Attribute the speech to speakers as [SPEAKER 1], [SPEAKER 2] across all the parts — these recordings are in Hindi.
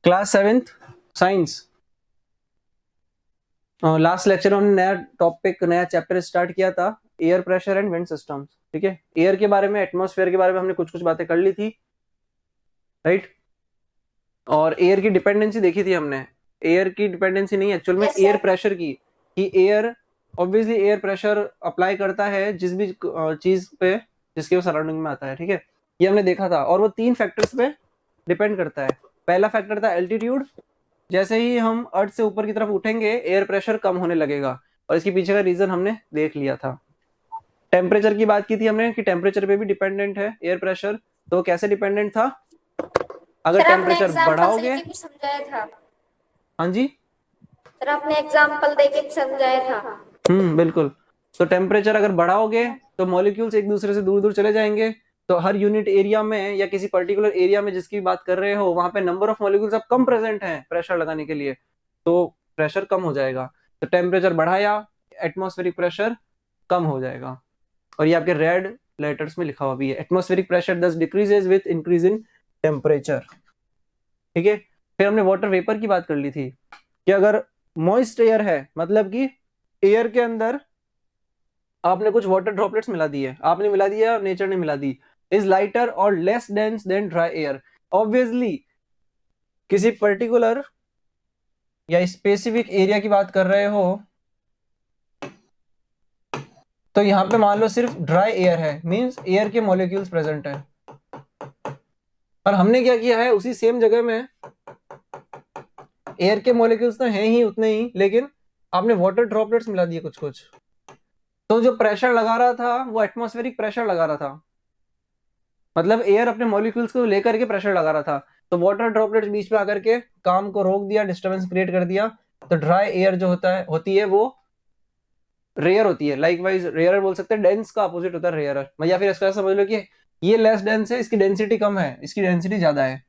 [SPEAKER 1] Class 7th science. Last lecture में हमने नया टॉपिक नया चैप्टर स्टार्ट किया था, air pressure and wind systems. ठीक है, एयर के बारे में, एटमॉस्फेयर के बारे में हमने कुछ कुछ बातें कर ली थी, राइट। और एयर की डिपेंडेंसी देखी थी हमने। एयर की डिपेंडेंसी नहीं, एक्चुअल में एयर प्रेशर की, कि air obviously air pressure apply करता है जिस भी चीज पे जिसके वो सराउंडिंग में आता है। ठीक है, ये हमने देखा था। और वो 3 फैक्टर्स पे डिपेंड करता है। पहला फैक्टर था एल्टीट्यूड, जैसे ही हम अर्थ से ऊपर की तरफ उठेंगे एयर प्रेशर कम होने लगेगा, और इसके पीछे का रीजन हमने देख लिया था। टेम्परेचर की बात की थी हमने कि टेम्परेचर पे भी डिपेंडेंट है एयर प्रेशर। तो कैसे डिपेंडेंट था, अगर
[SPEAKER 2] सर आपने
[SPEAKER 1] टेम्परेचर
[SPEAKER 2] एग्जांपल
[SPEAKER 1] बढ़ाओगे।
[SPEAKER 2] देके भी समझाया था।
[SPEAKER 1] हाँ जी,
[SPEAKER 2] सर आपने एग्जांपल देके भी समझाया था।
[SPEAKER 1] बिल्कुल। तो टेम्परेचर अगर बढ़ाओगे तो मॉलिक्यूल्स एक दूसरे से दूर दूर चले जाएंगे। तो हर यूनिट एरिया में या किसी पर्टिकुलर एरिया में जिसकी बात कर रहे हो, वहां पे नंबर ऑफ मॉलिक्यूल्स अब कम प्रेजेंट हैं प्रेशर लगाने के लिए, तो प्रेशर कम हो जाएगा। तो टेम्परेचर बढ़ाया, एटमॉस्फेरिक प्रेशर कम हो जाएगा। और ये आपके रेड लेटर्स में लिखा हुआ भी है, एटमॉस्फेरिक प्रेशर दस decreases with increase in temperature. ठीक है, फिर हमने वाटर वेपर की बात कर ली थी कि अगर मॉइस्ट एयर है, मतलब कि एयर के अंदर आपने कुछ वाटर ड्रॉपलेट्स मिला दिए, आपने मिला दिया, नेचर ने मिला दी, इज लाइटर और less dense then dry air. Obviously किसी पर्टिकुलर या स्पेसिफिक एरिया की बात कर रहे हो, तो यहां पे मान लो सिर्फ ड्राई एयर है, मींस एयर के मॉलिक्यूल्स प्रेजेंट है। और हमने क्या किया है, उसी सेम जगह में एयर के मॉलिक्यूल्स तो हैं ही उतने ही, लेकिन आपने वाटर ड्रॉपलेट्स मिला दिए कुछ कुछ। तो जो प्रेशर लगा रहा था वो एटमॉस्फेरिक प्रेशर लगा रहा था, मतलब एयर अपने मॉलिक्यूल्स को लेकर के प्रेशर लगा रहा था। तो वाटर ड्रॉपलेट्स बीच में आकर के काम को रोक दिया, डिस्टर्बेंस क्रिएट कर दिया। तो ड्राई एयर जो होती है वो रेयर होती है। लाइकवाइज रेयर बोल सकते हैं, डेंस का अपोजिट होता है रेयर। या फिर इसका समझ लो कि ये लेस डेंस है, इसकी डेंसिटी कम है, इसकी डेंसिटी ज्यादा है,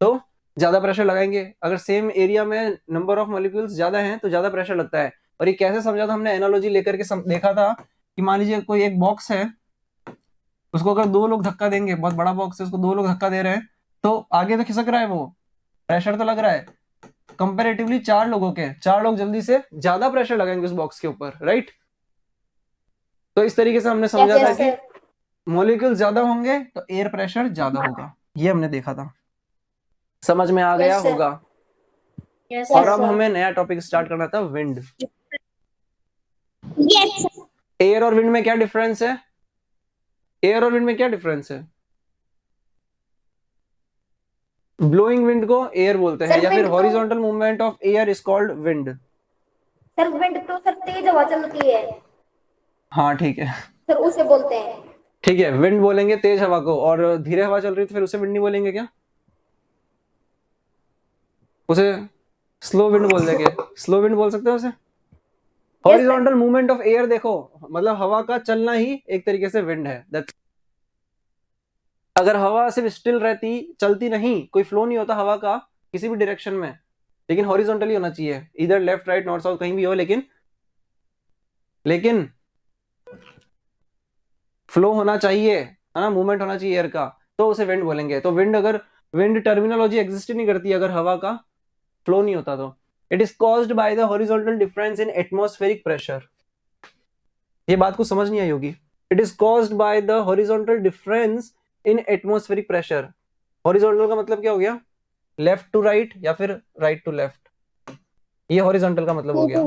[SPEAKER 1] तो ज्यादा प्रेशर लगाएंगे। अगर सेम एरिया में नंबर ऑफ मॉलिक्यूल्स ज्यादा हैं तो ज्यादा प्रेशर लगता है। और ये कैसे समझा था हमने, एनालॉजी लेकर के देखा था कि मान लीजिए कोई एक बॉक्स है, उसको अगर 2 लोग धक्का देंगे, बहुत बड़ा बॉक्स है, उसको 2 लोग धक्का दे रहे हैं, तो आगे तो खिसक रहा है, वो प्रेशर तो लग रहा है। कंपेरेटिवली 4 लोग जल्दी से ज्यादा प्रेशर लगाएंगे उस बॉक्स के ऊपर, राइट। तो इस तरीके से हमने समझा था कि मॉलिक्यूल ज्यादा होंगे तो एयर प्रेशर ज्यादा होगा, ये हमने देखा था। समझ में आ गया होगा। और अब हमें नया टॉपिक स्टार्ट करना था, विंड। एयर और विंड में क्या डिफरेंस है, एयर और विंड में क्या डिफरेंस है? ब्लोइंग विंड को एयर बोलते हैं, या फिर horizontal movement of air is called wind.
[SPEAKER 2] Sir wind तो सर तेज हवा चलती है,
[SPEAKER 1] हाँ ठीक है,
[SPEAKER 2] सर उसे बोलते हैं।
[SPEAKER 1] ठीक है, विंड बोलेंगे तेज हवा को, और धीरे हवा चल रही तो फिर उसे विंड नहीं बोलेंगे क्या? उसे स्लो विंड बोल देंगे, स्लो विंड बोल सकते हैं उसे। हॉरिजॉन्टल मूवमेंट ऑफ एयर देखो, मतलब हवा का चलना ही एक तरीके से विंड है। अगर हवा सिर्फ स्टिल रहती, चलती नहीं, कोई फ्लो नहीं होता हवा का किसी भी डायरेक्शन में, लेकिन हॉरिजॉन्टली होना चाहिए, इधर लेफ्ट राइट नॉर्थ साउथ कहीं भी हो, लेकिन लेकिन फ्लो होना चाहिए, है ना, मूवमेंट होना चाहिए एयर का, तो उसे विंड बोलेंगे। तो विंड, अगर विंड टर्मिनोलॉजी एग्जिस्ट ही नहीं करती अगर हवा का फ्लो नहीं होता, तो it is caused by the horizontal difference in atmospheric pressure. ये बात को समझ नहीं आई होगी। It is caused by the horizontal difference in atmospheric pressure. Horizontal का मतलब क्या हो गया, लेफ्ट टू राइट या फिर राइट टू लेफ्ट, ये हॉरिजॉन्टल का मतलब हो गया।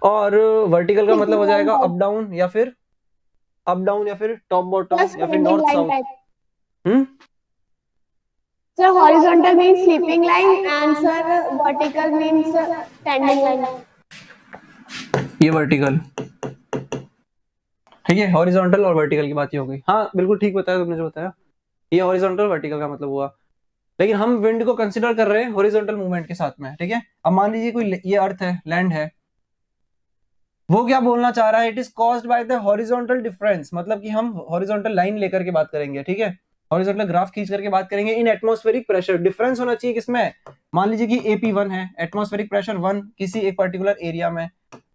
[SPEAKER 1] और वर्टिकल का मतलब हो जाएगा अप डाउन, या फिर टॉप बॉटम, या फिर north south.
[SPEAKER 3] Sir, horizontal means sleeping line and sir, vertical means standing line.
[SPEAKER 1] ये वर्टिकल, ठीक है, हॉरिजॉन्टल और वर्टिकल की बात ही हो गई। हाँ बिल्कुल ठीक बताया तुमने जो बताया, ये हॉरिजॉन्टल वर्टिकल का मतलब हुआ। लेकिन हम विंड को कंसिडर कर रहे हैं हॉरिजॉन्टल मूवमेंट के साथ में, ठीक है। अब मान लीजिए कोई ये अर्थ है, लैंड है, वो क्या बोलना चाह रहा है, it is caused by the horizontal difference, मतलब कि हम हॉरिजॉन्टल लाइन लेकर के बात करेंगे, ठीक है, हॉरिजॉन्टल ग्राफ खींच करके बात करेंगे। इन एटमॉस्फेरिक प्रेशर डिफरेंस होना चाहिए किसमें, मान लीजिए कि AP1 है, एटमॉस्फेरिक प्रेशर 1 किसी एक पर्टिकुलर एरिया में,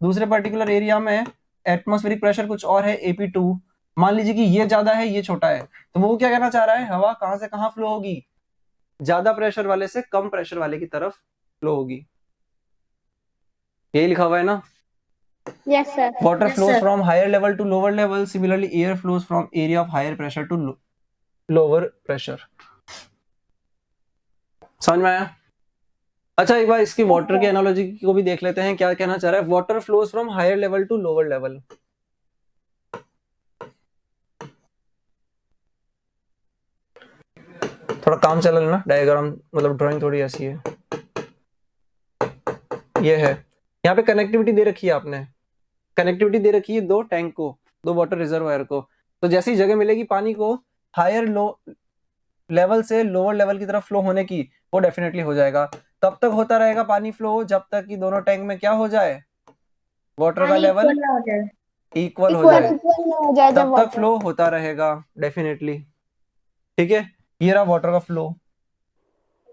[SPEAKER 1] दूसरे पर्टिकुलर एरिया में एटमॉस्फेरिक प्रेशर कुछ और है AP2। मान लीजिए कि ये ज्यादा है ये छोटा है, तो वो क्या कहना चाह रहा है, हवा कहां से कहां फ्लो होगी, ज्यादा प्रेशर वाले से कम प्रेशर वाले की तरफ फ्लो होगी। यही लिखा हुआ है ना।
[SPEAKER 3] Yes, sir.
[SPEAKER 1] Water
[SPEAKER 4] Yes,
[SPEAKER 1] flows
[SPEAKER 4] sir.
[SPEAKER 1] From higher level to lower level, similarly air flows from area of higher pressure to lower pressure. समझ में आया? अच्छा, एक बार इसकी वाटर की एनालॉजी को भी देख लेते हैं, क्या कहना चाह रहा है। Water flows from higher level to lower level. थोड़ा काम चल रहा है ना, डायग्राम मतलब ड्राइंग थोड़ी ऐसी है। ये है, यहाँ पे कनेक्टिविटी दे रखी है आपने, कनेक्टिविटी दे रखी है दो टैंक को, दो वाटर रिजर्वायर को। तो जैसी जगह मिलेगी पानी को हायर लो लेवल से लोअर लेवल की तरफ फ्लो होने की, वो डेफिनेटली हो जाएगा। तब तक होता रहेगा पानी फ्लो जब तक कि दोनों टैंक में क्या हो जाए, वाटर का लेवल इक्वल हो जाए,
[SPEAKER 3] हो जाए जब
[SPEAKER 1] तब तक
[SPEAKER 3] water.
[SPEAKER 1] फ्लो होता रहेगा डेफिनेटली। ठीक है, ये रहा वाटर का फ्लो।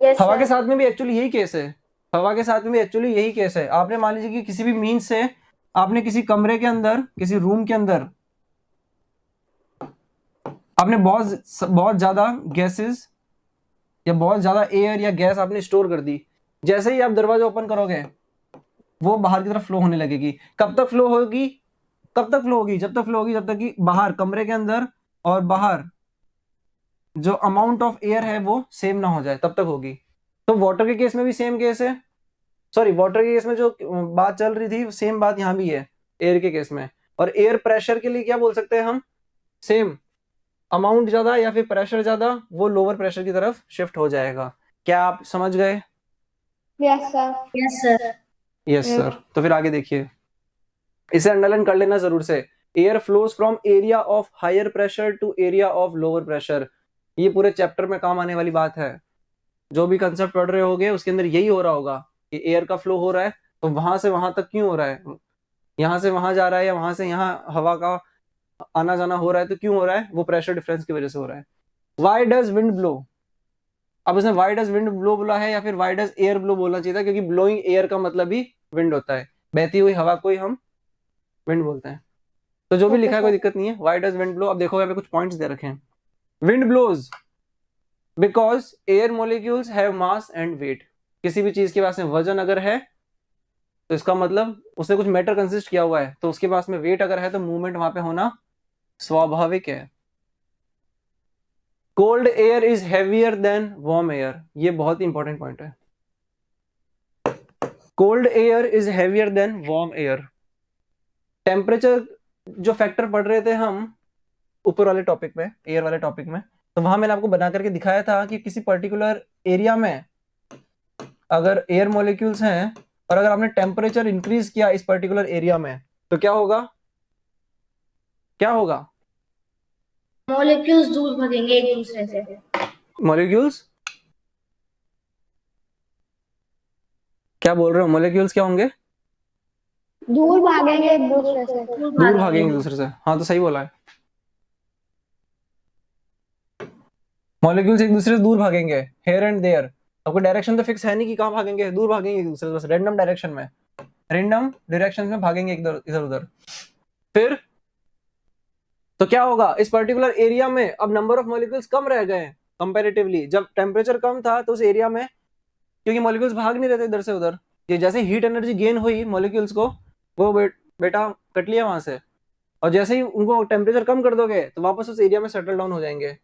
[SPEAKER 2] Yes,
[SPEAKER 1] हवा के
[SPEAKER 2] sir.
[SPEAKER 1] साथ में भी एक्चुअली यही केस है, हवा के साथ में भी एक्चुअली यही केस है। आपने मान लीजिए कि किसी भी मीन्स से आपने किसी कमरे के अंदर, किसी रूम के अंदर आपने बहुत ज्यादा गैसेस या बहुत ज्यादा एयर या गैस आपने स्टोर कर दी। जैसे ही आप दरवाजा ओपन करोगे वो बाहर की तरफ फ्लो होने लगेगी। कब तक फ्लो होगी, कब तक फ्लो होगी, जब तक फ्लो होगी जब तक कि बाहर कमरे के अंदर और बाहर जो अमाउंट ऑफ एयर है वो सेम ना हो जाए, तब तक होगी। तो वाटर के केस में भी सेम केस है, सॉरी वाटर के केस में जो बात चल रही थी सेम बात यहाँ भी है एयर के केस में। और एयर प्रेशर के लिए क्या बोल सकते हैं हम, सेम अमाउंट ज्यादा या फिर प्रेशर ज्यादा, वो लोअर प्रेशर की तरफ शिफ्ट हो जाएगा। क्या आप समझ गए?
[SPEAKER 3] Yes, sir.
[SPEAKER 4] Yes, sir.
[SPEAKER 1] Yes sir. तो फिर आगे देखिए, इसे अंडरलाइन कर लेना जरूर से। Air flows from area of higher pressure to area of lower pressure, ये पूरे चैप्टर में काम आने वाली बात है। जो भी कंसेप्ट पढ़ रहे होगे उसके अंदर यही हो रहा होगा कि एयर का फ्लो हो रहा है तो वहां से वहां तक क्यों हो रहा है, यहाँ से वहां जा रहा है या वहां से यहाँ हवा का आना जाना हो रहा है तो क्यों हो रहा है, वो प्रेशर डिफरेंस की वजह से हो रहा है। वाई डज विंड ब्लो, अब उसने वाई डज विंड ब्लो बोला है या फिर वाई डज एयर ब्लो बोलना चाहिए था, क्योंकि ब्लोइंग एयर का मतलब ही विंड होता है, बहती हुई हवा को ही हम विंड बोलते हैं। तो जो भी लिखा है कोई दिक्कत नहीं है। वाई डज विंड ब्लो, अब देखो यहाँ पे कुछ पॉइंट्स दे रखे हैं। Wind blows because air molecules have mass and weight, किसी भी चीज के पास में वजन अगर है तो इसका मतलब उसने कुछ मैटर कंसिस्ट किया हुआ है, तो उसके पास में वेट अगर है तो मूवमेंट वहां पे होना स्वाभाविक है। Cold air is heavier than warm air, ये बहुत ही इंपॉर्टेंट पॉइंट है। Cold air is heavier than warm air. Temperature जो फैक्टर पढ़ रहे थे हम ऊपर वाले टॉपिक में, एयर वाले टॉपिक में, तो वहां मैंने आपको बना करके दिखाया था कि किसी पर्टिकुलर एरिया में अगर एयर मॉलिक्यूल्स हैं और अगर आपने टेम्परेचर इंक्रीज किया इस पर्टिकुलर एरिया में तो क्या होगा, क्या होगा,
[SPEAKER 4] मॉलिक्यूल्स दूर भागेंगे एक दूसरे से।
[SPEAKER 1] मॉलिक्यूल्स क्या बोल रहे हो, मॉलिक्यूल्स क्या होंगे,
[SPEAKER 3] दूर भागेंगे एक दूसरे से.
[SPEAKER 1] दूर भागेंगे एक दूसरे से। हाँ तो सही बोला है, मॉलिक्यूल्स एक दूसरे से दूर भागेंगे हेयर एंड देयर। आपको डायरेक्शन तो फिक्स है नहीं कि कहाँ भागेंगे, दूर भागेंगे एक दूसरे से, बस रैंडम डायरेक्शन में, रैंडम डायरेक्शन में भागेंगे इधर उधर। फिर तो क्या होगा, इस पर्टिकुलर एरिया में अब नंबर ऑफ मॉलिक्यूल्स कम रह गए कंपैरेटिवली। जब टेम्परेचर कम था तो उस एरिया में क्योंकि मॉलिक्यूल्स भाग नहीं रहे थे इधर से उधर, ये जैसे हीट एनर्जी गेन हुई मॉलिक्यूल्स को वो बेटा कट लिया वहां से, और जैसे ही उनको टेम्परेचर कम कर दोगे तो वापस उस एरिया में सेटल डाउन हो जाएंगे।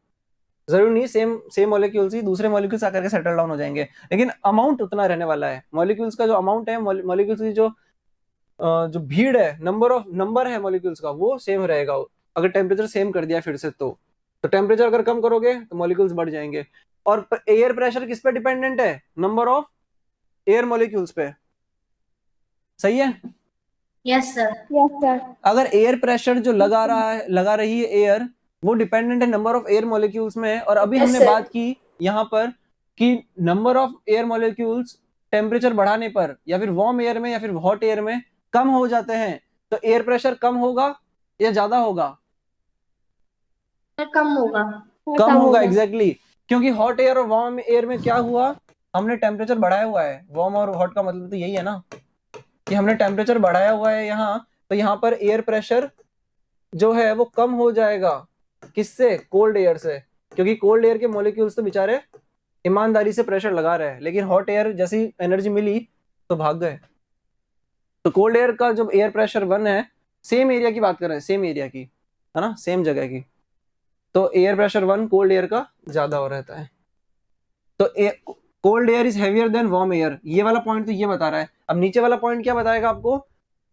[SPEAKER 1] जरूरी नहीं सेम मॉलिक्यूल्स ही दूसरे मॉलिक्यूल्स आकर के सेटल डाउन हो जाएंगे, लेकिन अमाउंट उतना रहने वाला है। मॉलिक्यूल्स का जो अमाउंट है, मॉलिक्यूल्स की जो भीड़ है, नंबर है मॉलिक्यूल्स का, वो सेम रहेगा अगर टेम्परेचर सेम कर दिया फिर से। तो टेम्परेचर अगर कम करोगे तो मॉलिक्यूल्स बढ़ जाएंगे। और एयर प्रेशर किस पे डिपेंडेंट है, नंबर ऑफ एयर मॉलिक्यूल्स पे, सही है।
[SPEAKER 4] Yes sir.
[SPEAKER 3] Yes, sir.
[SPEAKER 1] अगर एयर प्रेशर जो लगा रही है एयर, वो डिपेंडेंट है नंबर ऑफ एयर मॉलिक्यूल्स में। और अभी
[SPEAKER 2] Yes,
[SPEAKER 1] हमने
[SPEAKER 2] sir.
[SPEAKER 1] बात की यहाँ पर कि number of air molecules temperature बढ़ाने पर या फिर वार्म एयर में या फिर हॉट एयर में कम हो जाते हैं, तो एयर प्रेशर कम होगा या ज्यादा होगा,
[SPEAKER 4] कम होगा।
[SPEAKER 1] कम होगा एग्जैक्टली। क्योंकि हॉट एयर और वार्म एयर में क्या हुआ, हमने टेम्परेचर बढ़ाया हुआ है। वार्म और हॉट का मतलब तो यही है ना कि हमने टेम्परेचर बढ़ाया हुआ है यहाँ, तो यहाँ पर एयर प्रेशर जो है वो कम हो जाएगा। किससे, कोल्ड एयर से, क्योंकि कोल्ड एयर के मॉलिक्यूल्स तो बेचारे ईमानदारी से प्रेशर लगा रहे हैं, लेकिन हॉट एयर जैसी एनर्जी मिली तो भाग गए। तो कोल्ड एयर का जो एयर प्रेशर 1 है, सेम एरिया की बात कर रहे हैं, सेम एरिया की, है ना, सेम जगह की, तो एयर प्रेशर 1 कोल्ड एयर का ज्यादा हो रहता है। तो cold air is heavier than warm air, ये वाला पॉइंट तो ये बता रहा है। अब नीचे वाला पॉइंट क्या बताएगा आपको?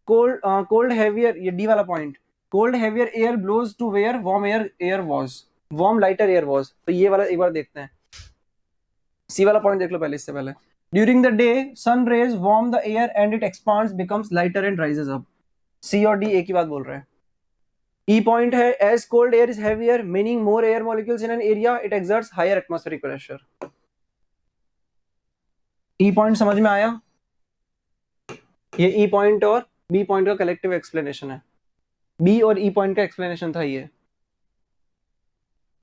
[SPEAKER 1] कोल्ड हैवियर, ये डी वाला point, cold heavier air blows to where warm air was, warm lighter air was. तो ये वाला एक बार देखते हैं, सी वाला पॉइंट देख लो पहले, इससे पहले। During the day sun rays warm the air and it expands becomes lighter and rises up. C और डी एक ही बात बोल रहे हैं। ई पॉइंट है as cold air is heavier meaning more air molecules in an area it exerts higher atmospheric pressure. E point समझ में आया? ये ई पॉइंट और बी पॉइंट का कलेक्टिव एक्सप्लेनेशन है। बी और ई पॉइंट का एक्सप्लेनेशन था ये।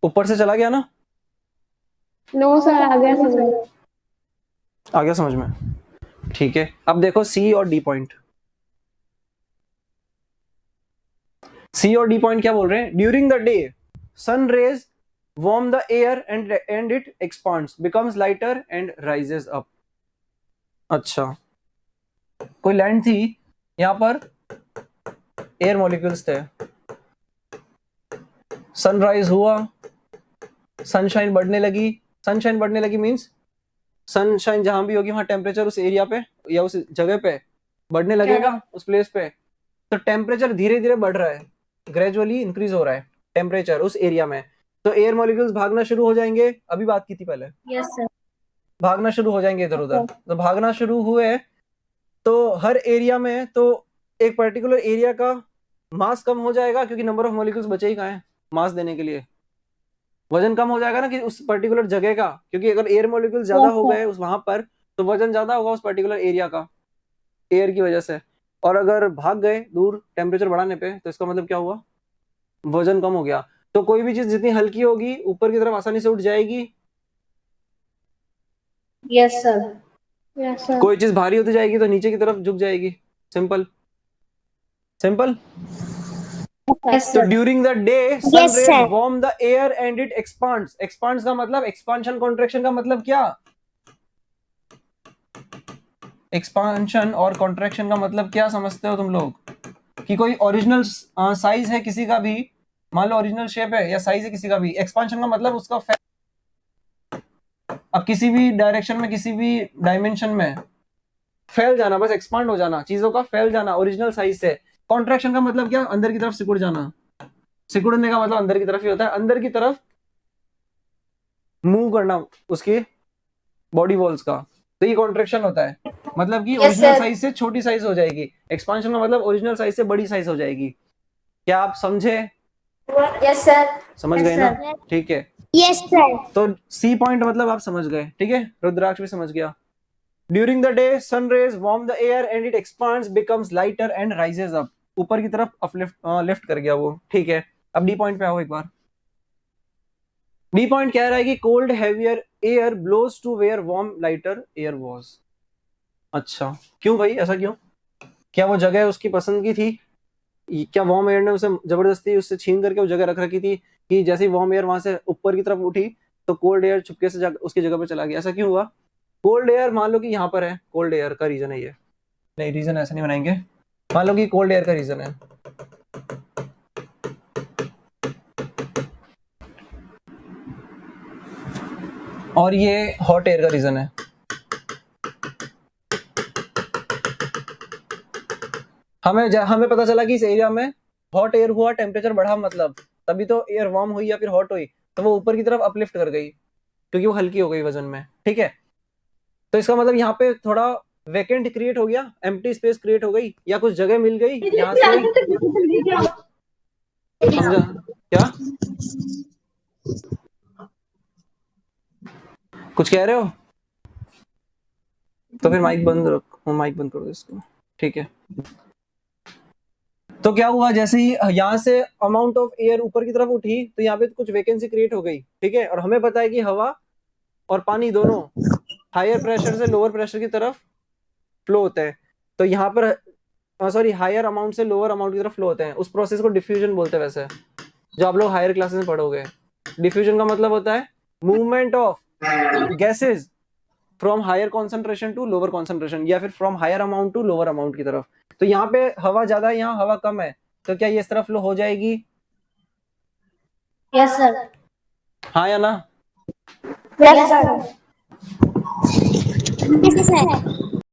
[SPEAKER 1] ऊपर से चला गया ना?
[SPEAKER 3] नो सर, आ गया समझ में।
[SPEAKER 1] आ गया समझ में, ठीक है। अब देखो सी और डी पॉइंट। सी और डी पॉइंट क्या बोल रहे हैं? During the day sun rays warm the air and it expands becomes lighter and rises up. अच्छा, कोई लैंड थी, यहां पर एयर मॉलिक्यूल्स थे, सनराइज हुआ, सनशाइन बढ़ने लगी। सनशाइन बढ़ने लगी मींस सनशाइन जहां भी होगी वहां टेम्परेचर उस एरिया पे या उस जगह पे बढ़ने लगेगा, उस प्लेस पे। तो टेम्परेचर धीरे धीरे बढ़ रहा है, ग्रेजुअली इंक्रीज हो रहा है टेम्परेचर उस एरिया में। तो एयर मॉलिक्यूल्स भागना शुरू हो जाएंगे, अभी बात की थी पहले,
[SPEAKER 4] यस सर।
[SPEAKER 1] भागना शुरू हो जाएंगे इधर उधर। तो भागना शुरू हुए तो हर एरिया में तो एक पर्टिकुलर एरिया का मास कम हो जाएगा, क्योंकि नंबर ऑफ मॉलिक्यूल्स बचे ही कहाँ है मास देने के लिए। वजन कम हो जाएगा ना कि उस पर्टिकुलर जगह का, क्योंकि अगर एयर मॉलिक्यूल ज्यादा हो गए उस वहां पर तो वजन ज्यादा होगा उस पर्टिकुलर एरिया का एयर की वजह से। और अगर भाग गए दूर टेम्परेचर बढ़ाने पे तो इसका मतलब क्या हुआ? वजन कम हो गया। तो कोई भी चीज जितनी हल्की होगी ऊपर की तरफ आसानी से उठ जाएगी,
[SPEAKER 4] यस सर।
[SPEAKER 3] Yes sir.
[SPEAKER 1] कोई चीज भारी होती जाएगी तो नीचे की तरफ झुक जाएगी। Simple simple.
[SPEAKER 4] यस
[SPEAKER 1] तो
[SPEAKER 4] sir.
[SPEAKER 1] During the day sun rays warm the air and it expands. Expands का मतलब, एक्सपांशन कॉन्ट्रैक्शन का मतलब क्या? एक्सपांशन और कॉन्ट्रैक्शन का मतलब क्या समझते हो तुम लोग? कि कोई ओरिजिनल साइज है किसी का भी, मान लो ओरिजिनल शेप है या साइज है किसी का भी, एक्सपांशन का मतलब उसका अब किसी भी डायरेक्शन में किसी भी डायमेंशन में फैल जाना, बस एक्सपांड हो जाना, चीजों का फैल जाना ओरिजिनल साइज से। कॉन्ट्रैक्शन का मतलब क्या? अंदर की तरफ सिकुड़ जाना। सिकुड़ने का मतलब अंदर की तरफ ही होता है, अंदर की तरफ मूव करना उसके बॉडी वॉल्स का, तो ये कॉन्ट्रैक्शन होता है। मतलब कि ओरिजिनल साइज से छोटी साइज हो जाएगी। एक्सपांशन का मतलब ओरिजिनल साइज से बड़ी साइज हो जाएगी। क्या आप समझे?
[SPEAKER 2] Yes sir.
[SPEAKER 1] समझ गए ना? ठीक है।
[SPEAKER 3] Yes sir.
[SPEAKER 1] तो सी पॉइंट मतलब आप समझ गए, ठीक है। रुद्राक्ष भी समझ गया। During the day sun rays warm the air and it expands becomes lighter and rises up. ऊपर की तरफ अपलिफ्ट लिफ्ट कर गया वो, ठीक है। अब डी पॉइंट पे आओ एक बार। डी पॉइंट कह रहा है कि cold heavier air blows to where warm lighter air was. अच्छा, क्यों भाई, ऐसा क्यों? क्या वो जगह उसकी पसंद की थी? क्या वार्म एयर ने उसे जबरदस्ती उससे छीन करके वो जगह रख रखी थी कि जैसे ही वार्म एयर वहां से ऊपर की तरफ उठी तो कोल्ड एयर चुपके से उसकी जगह पे चला गया? ऐसा क्यों हुआ? कोल्ड एयर मान लो कि यहाँ पर है, कोल्ड एयर का रीजन है ये, नहीं रीजन ऐसे नहीं बनाएंगे। मान लो कि कोल्ड एयर का रीजन है, और ये हॉट एयर का रीजन है। हमें पता चला कि इस एरिया में हॉट एयर हुआ, टेम्परेचर बढ़ा, मतलब तभी तो एयर वार्म हुई या फिर हॉट हुई, तो वो ऊपर की तरफ अपलिफ्ट कर गई क्योंकि वो हल्की हो गई वजन में, ठीक है। तो इसका मतलब यहाँ पे थोड़ा वैकेंट क्रिएट हो गया, एम्प्टी स्पेस क्रिएट हो गई, या कुछ जगह मिल गई यहाँ से। समझा क्या? कुछ कह रहे हो? तो फिर माइक बंद रखो, माइक बंद कर दो इसको, ठीक है। तो क्या हुआ, जैसे ही यहाँ से अमाउंट ऑफ एयर ऊपर की तरफ उठी तो यहाँ पे कुछ वैकेंसी क्रिएट हो गई, ठीक है। और हमें पता है कि हवा और पानी दोनों हायर प्रेशर से लोअर प्रेशर की तरफ फ्लो होते हैं। तो यहाँ पर सॉरी, हायर अमाउंट से लोअर अमाउंट की तरफ फ्लो होते हैं। उस प्रोसेस को डिफ्यूजन बोलते हैं वैसे, जो आप लोग हायर क्लासेस में पढ़ोगे। डिफ्यूजन का मतलब होता है movement of gases from higher concentration to lower concentration, या फिर from higher amount to lower amount की तरफ। तो यहाँ पे हवा ज्यादा है, यहाँ हवा कम है, तो क्या ये इस तरफ फ्लो हो जाएगी?
[SPEAKER 4] Yes sir.
[SPEAKER 1] हाँ या ना?
[SPEAKER 3] Yes, sir.
[SPEAKER 2] किसने